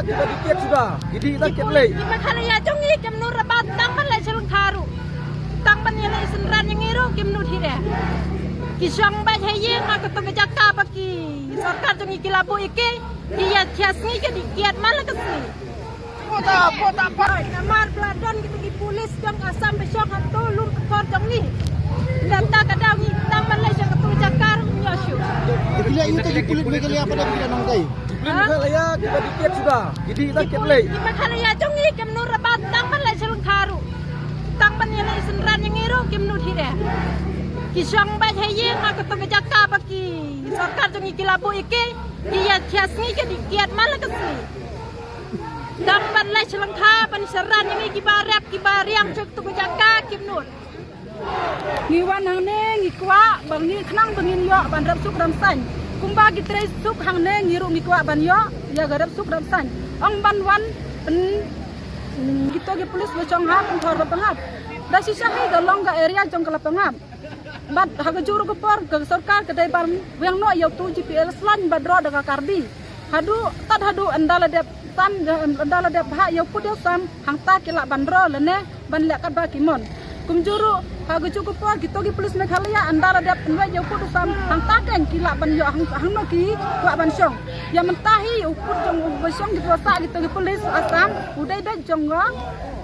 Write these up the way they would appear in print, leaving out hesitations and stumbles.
kita dikit sudah. Jadi kita dikit lagi. Makanya ya jongi kemnu rabat tangman le selung tharu. Tangman ya le senran yang ngiru kemnu thire. Kisang ba haye ngak to gejaka baki. Sarkar jongi kilabu iki iya tiasngi ke dikiat malah kesini. Kota namar peladon gitu di polis jong asam besok hantu lum kor jong ni. Data kadang ni tangman le jong to jakar nyosyu. Bila itu di kulit megali apa dah bila nang tai? Kalau ya kita dikit sudah. Jadi kita dikit lagi. Makanya ya jongi kemnu rabat tangman le selung tharu. Tangman ya le senran yang ngiru kemnu thire. Kisang ba haye ngak to gejaka baki. Sarkar jongi kilabu iki iya tiasngi ke dikiat malah kesini. Damban lai selengkap pan seran yang kibarep cek tu jaka kimnut. Ngiwan hang ne ngikwa bang ni khnang bangin yo ban rap suk ram san. Kumba gitre suk hang ne ngiru ngikwa ban yo ya garap suk ram san. Ong ban wan pen gitu ge polis bocong ha pen thor pangap. Da sisa hai galong ga area jong kala pangap. Bat haga juru gopor ga sarkar kedai bar yang no yo tu GPS lan badro daga karbi. Hadu andala dep sam andala dep ha yo pu sam hangta kila bandro lene ban lek ka ba kimon kumjuru hagu cukup por gitu gi polis Meghalaya andala dep nwe yo pu sam hangta ken kila ban yo hang no ki wa ban song ya mentahi upu jong bosong gitu sa gitu gi polis asam udai da jonggo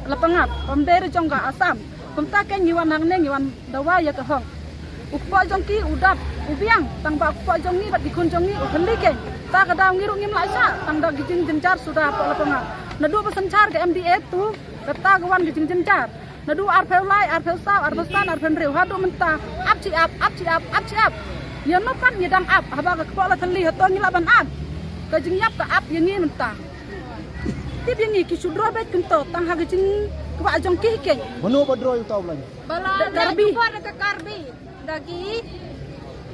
lapangap pemdere jongga asam pemta ken ngiwan hang ne ngiwan dawa ya ka hong upo jongki udap ubiang tangba upo jongi bat dikun jongi uhli ken ta kadang ngiru ngim laisa tangda gijing jencar sudah apa lapangan nadu pesencar ke MDA tu kata gawan gijing jencar nadu arpeu lai arpeu saw arpestan arpen reu hadu menta up ya no pan yedang up haba ka kepala teli hato ngilaban up gijing yap ka up yang ni menta tip yang ni kisudro bet kunto tang ha gijing kwa jongki ken Menu badro yung tahu lagi. bala karbi ke karbi dagi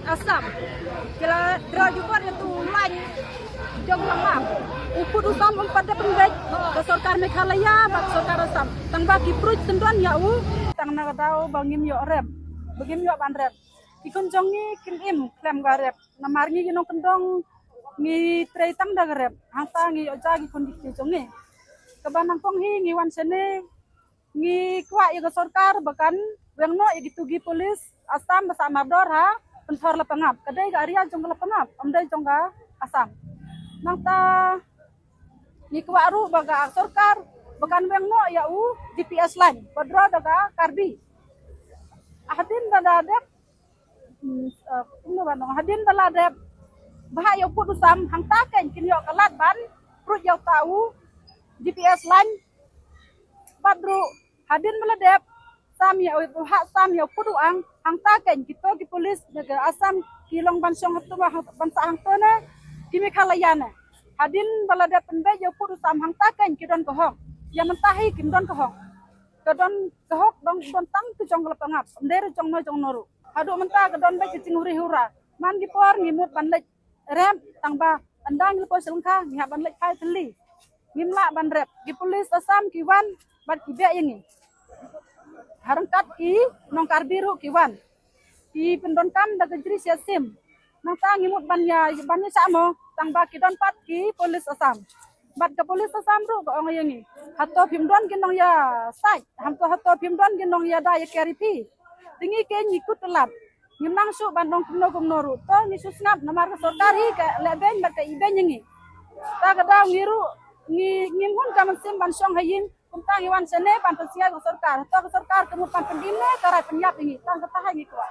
asam kira drajupar itu lain jong lamam upu usam pada pengbek ke sarkar Meghalaya bak sarkar asam tang baki pruj tendon ya u tang na dau bangim yo rep bagim yo ban rep ikun jongi kin im klem garep namarngi ginong kendong ngi trei tang da garep hangta ngi oja gi kondisi jongi kebanang pong hi ngi wan sene ngi kwa yo ke sarkar bakan wengno igitugi polis asam basa mardor ha penthor lapangap kadai ga area jong lapangap amdai jong ga asam nangta nikwa ru baga sarkar bakan wengno ya u GPS line padro daga karbi hadin baladep hadin baladep bahayo put usam hangta ken kin yo kalat ban prut yo tau GPS line padru hadin baladep sam ya pudu ang hangta ken kito ki polis daga asam kilong bansong hatu bansa hangto ne ki Meghalaya ne hadin balada penbe yo pudu sam hangta ken kidon kohong ya mentahi kimdon kohong kedon kohok dong tang tu jong lapangap ndere jong noru hadu menta kedon be kicing huri hura man gi por ngimut banlek rem tangba andang lepo selengka ngi banlek kai teli ngimla ban rep gi polis asam kiwan bat kibe yengi harangkat ki nong karbiru kiwan ki pendon kam daga jri siasim nang ta ngimut bannya samo tang ba ki don pat ki polis asam bat ka polis asam ru ko ong yengi hato pimdon ginong ya sai hamto hato pimdon ginong ya da ya keriti tingi ke nyikut telat ngimnang su bandong kuno ru to ni susnap namar ka sarkari ka leben ba ka iben yengi ta ka ngiru ngimun ka mansim bansong hayin kumtang iwan sene pan pensia ko sarkar to sarkar kemu pan pendine kara penyap ini tang ketaha ngi kwa